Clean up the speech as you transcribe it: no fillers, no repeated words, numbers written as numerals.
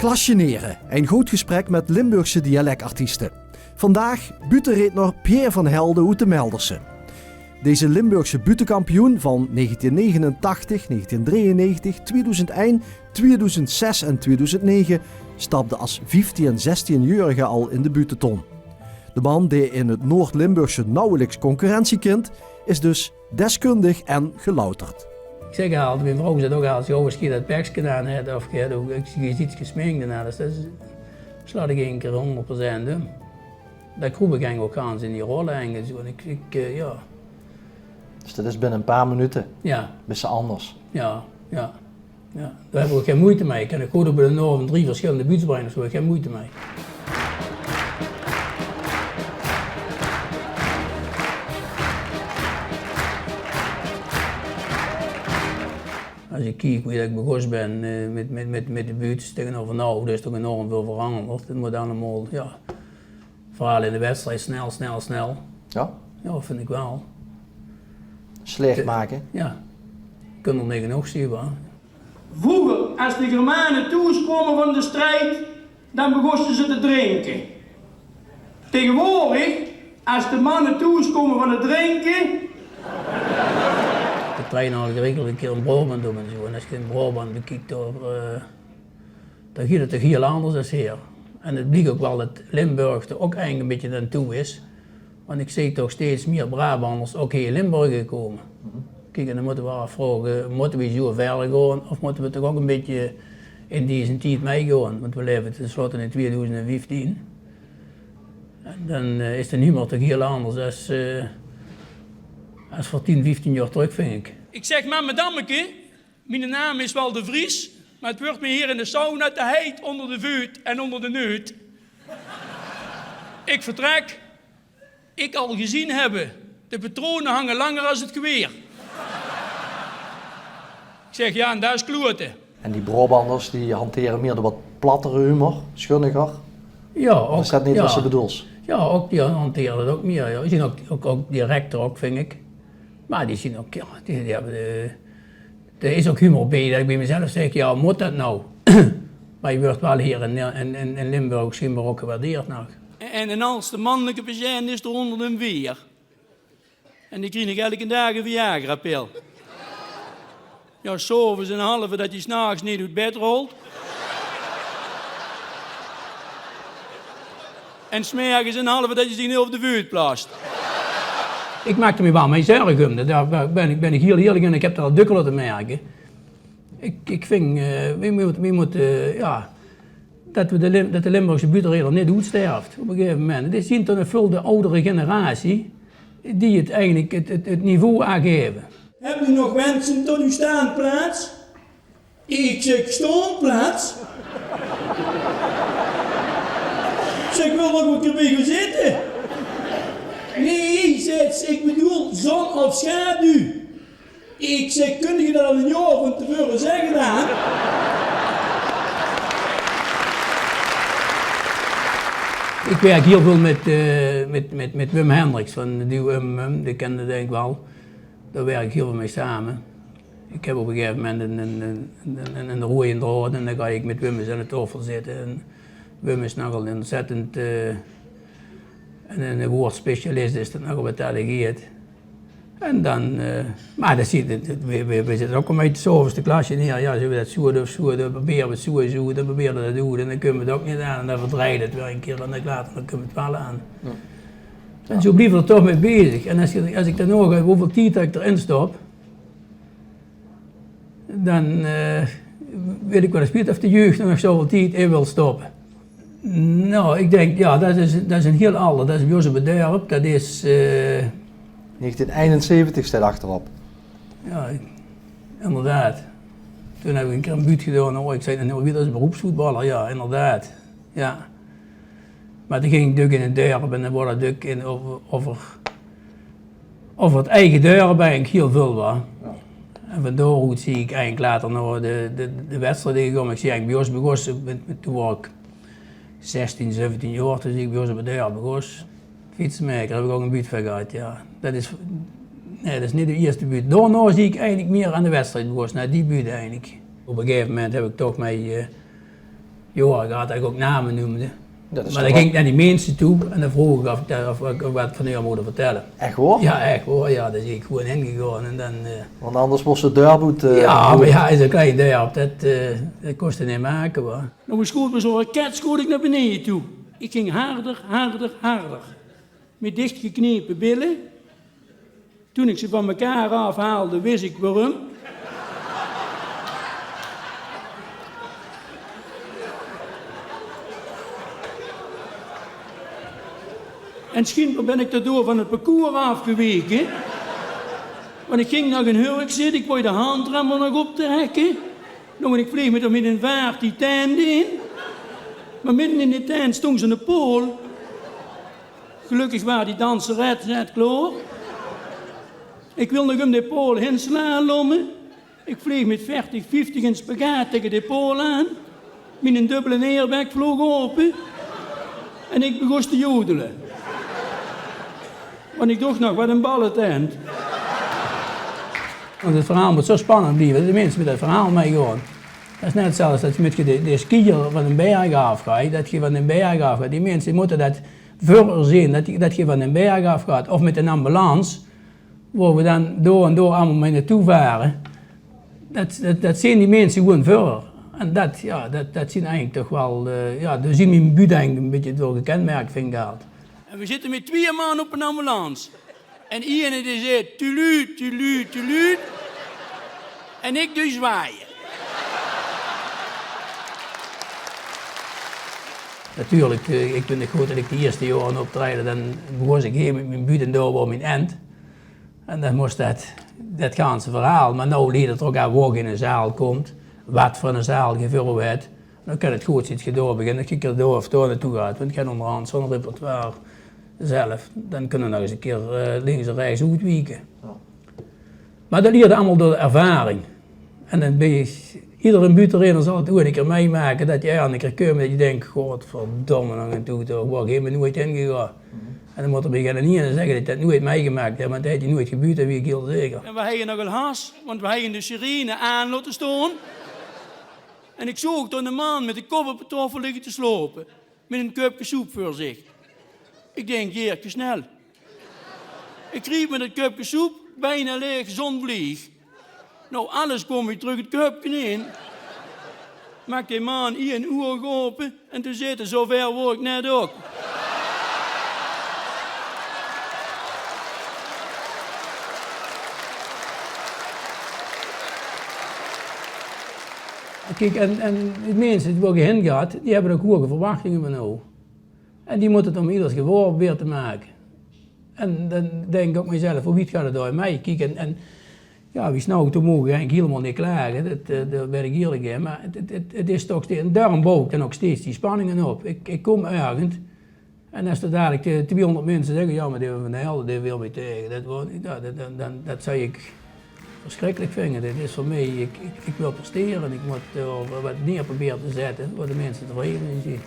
Klasjeneren, een goed gesprek met Limburgse dialectartiesten. Vandaag butenredner Pierre van Helden uit de Melderse. Deze Limburgse butenkampioen van 1989, 1993, 2001, 2006 en 2009 stapte als 15- en 16-jarige al in de butenton. De man die in het Noord-Limburgse nauwelijks concurrentie kent, is dus deskundig en gelouterd. Ik zeg altijd, mijn vrouw zegt ook altijd, joh, als je dat peks gedaan hebt of je iets gesminkt en alles, dat slaat ik één keer 100% om. Dat kroep ik ook aan in die rollen en zo. Ja. Dus dat is binnen een paar minuten. Ja. Beetje anders. Ja. Daar heb ik ook geen moeite mee. Ik kan goed op de Noord 3 verschillende buurts brengen, daar heb ik geen moeite mee. Als je kijkt hoe ik begonnen ben met de buurt tegenover nou, er is toch enorm veel veranderd. Het moet allemaal, ja, vooral in de wedstrijd snel. Ja? Ja, vind ik wel. Slecht maken? Ja, je kunt er niet genoeg zien, hoor. Vroeger, als de Germanen thuiskomen van de strijd, dan begonnen ze te drinken. Tegenwoordig, als de mannen thuiskomen van het drinken, de trainer had geregeld een keer een Brabant doen en zo. En als je in Brabant bekijkt, dan gaat het toch heel anders dan hier. En het blijkt ook wel dat Limburg er ook eigenlijk een beetje aan toe is. Want ik zie toch steeds meer Brabanders ook hier in Limburg komen. Kijk, en dan moeten we afvragen, moeten we zo verder gaan of moeten we toch ook een beetje in deze tijd meegaan? Want we leven tenslotte in 2015. En dan is de humor toch heel anders als voor 10, 15 jaar terug, vind ik. ik zeg maar madammeke, mijn naam is wel de Vries, maar het wordt me hier in de sauna te heet onder de vuut en onder de neut. Ik vertrek. Ik al gezien hebben, de patronen hangen langer als het geweer. Ik zeg ja, en daar is kloten. En die Brabanders die hanteren meer de wat plattere humor, schunniger. Ja, ook. Is dat niet wat ze bedoelt? Ja, ook die hanteren dat ook meer. Ja. Die zijn ook directer, ook, vind ik. Maar die zien ook, ja, die hebben er is ook humor bij. Dat ik bij mezelf zeg, ja, moet dat nou? Maar je wordt wel hier in Limburg schijnbaar ook gewaardeerd nog. En als de mannelijke patiënt is er onder een weer. En die krijg ik elke dag een Viagra-pil. Ja, s'avonds een halve dat je 's nachts niet uit bed rolt. En 's middags een halve dat je zich niet over de vuur plaatst. Ik maakte me wel mee zorgen om. Daar ben ik heel eerlijk in. Ik heb daar al dukkelen te merken. Ik vind, we moeten, ja, dat de Limburgse buurtredder niet uitsterft op een gegeven moment. Het is zien toch een veel de oudere generatie die het eigenlijk het niveau aangeven. Hebben u nog wensen tot uw staanplaats? Ik zeg staanplaats. Zeg, ik wil nog een keer bij gaan zitten. Nee, zegt, ik bedoel zon of schaduw. Ik zeg, kun je dat al een jaar van tevoren zeggen dan? Ik werk heel veel met Wim Hendricks van die kende denk ik wel. Daar werk ik heel veel mee samen. Ik heb op een gegeven moment een rode draad en dan ga ik met Wim eens aan de tafel zitten. En Wim is nogal ontzettend een woordspecialist, is dat nogal wat delegeert. En dan, maar dat we zitten ook een beetje s'avonds de klasje neer. Ja, zullen we dat zo, dan proberen we het zo, dan proberen we dat doen. En dan kunnen we het ook niet aan en dan verdraaien we het weer een keer en dan later dan kunnen we het wel aan. Ja. En zo blijven we er toch mee bezig. En als ik dan nog hoeveel tijd ik erin stop, dan weet ik wel eens of de jeugd nog zoveel tijd in wil stoppen. Nou, ik denk, ja, dat is een heel ander. Dat is bij ons op het dorp, dat is... 1971 staat achterop. Ja, inderdaad. Toen heb ik een keer een buurt gedaan. Oh, ik zei, nou, wie dat is beroepsvoetballer? Ja, inderdaad. Ja. Maar toen ging ik duk in het dorp en dan wordt het duk in over het eigen dorp eigenlijk heel veel was. Ja. En van daaruit zie ik eigenlijk later nog de wedstrijd gekomen. Ik zie eigenlijk bij ons begonnen, toen was ik 16, 17 jaar, toen zie ik bij ons op het dorp begonnen. Fietsenmaker heb ik ook een buurt van gehad, ja. Dat is niet de eerste buurt. Daarna zie ik eigenlijk meer aan de wedstrijd begonnen, naar die buurt eigenlijk. Op een gegeven moment heb ik toch Ja, ik had dat ik ook namen noemde. Dat is Maar toch dan wel- ging ik naar die mensen toe en dan vroeg ik of ik wat van jou moet vertellen. Echt hoor? Ja, echt hoor, ja, dus ik gewoon ingegaan en dan... Want anders moest de deurboet... ja, maar ja, is een klein dorp, dat kostte niet maken hoor. Nou, schoot me zo'n raket schoot ik naar beneden toe. Ik ging harder, harder, harder. Met dichtgeknepen billen. Toen ik ze van elkaar afhaalde, wist ik waarom. En schijnbaar ben ik daardoor van het parcours afgeweken. Want ik ging naar een hurk zitten, ik wou de handrem er nog optrekken. Nou, en ik vlieg met een vaart die tent in. Maar midden in de tent stond ze een pool. Gelukkig waren die danseret net klaar. Ik wil nog om de pool heen slalommen. Ik vlieg met 40, 50 in spagaat tegen de pool aan. Mijn dubbele airbag vloog open. En ik begon te jodelen. Want ik dacht nog, wat een ballentent. Want het verhaal moet zo spannend blijven, de mensen met het verhaal meegaan. Dat is net zoals dat je met de skier van een berg afgaat, dat je van een berg afgaat. Die mensen moeten dat voor zien, dat je van een berg afgaat. Of met een ambulance, waar we dan door en door allemaal mee naartoe varen. Dat zien die mensen gewoon voor. En dat zien eigenlijk toch wel, daar zien mijn buurt eigenlijk een beetje door gekenmerkt vind ik dat. En we zitten met 2 man op een ambulance. En iedereen die zegt, tuluut, tuluut, tuluut. En ik doe zwaaien. Natuurlijk, ik vind het goed dat ik de eerste jaren optreden, dan begon ik hier met mijn buurt en door mijn end. En dan moest dat ganse verhaal, maar nu liet het er ook aan waar je in een zaal komt, wat voor een zaal gevuld werd. Dan kan het goed zitten door beginnen, dat je er door of door naartoe gaat, want ik heb onderhand zo'n repertoire zelf. Dan kunnen we nog eens een keer links en rechts uitwijken. Maar dat leerde allemaal door de ervaring. En dan ben je, iedere buurtrainer zal het ook een keer meemaken dat je aan een keer komt dat je denkt, godverdomme nog een toe toch, waar heb je nooit ingegaan. En dan moet er beginnen niet en zeggen dat je dat nooit meegemaakt hebt, want dat heeft je nooit gebeurd, dat weet ik heel zeker. En we hadden nog een haas, want we hadden de sirene aan laten staan. En ik zoog door een man met de kop op de tafel liggen te slopen. Met een cupje soep voor zich. Ik denk, jeertje snel. Ik riep met het cupje soep, bijna leeg, zonvlieg. Nou, alles kwam weer terug het cupje in. Maak die man hier een oog open en toen zitten, zover word ik net ook. Kijk, en de mensen die je heen gaat, die hebben ook hoge verwachtingen van jou. En die moeten het om ieders geworpen weer te maken. En dan denk ik ook mezelf, hoe gaat het door mij? Kijk, en ja, wie snel toen mogen eigenlijk helemaal niet klagen, daar ben ik eerlijk in. Maar het is toch steeds, en daarom bouw ik dan ook steeds die spanningen op. Ik kom ergens en als er dadelijk 200 mensen zeggen, ja, maar die hebben van de helden, die wil mij tegen. Dat zou ik verschrikkelijk vinden. Dit is voor mij, ik wil presteren, ik moet wat neer proberen te zetten, waar de mensen tevreden in zijn.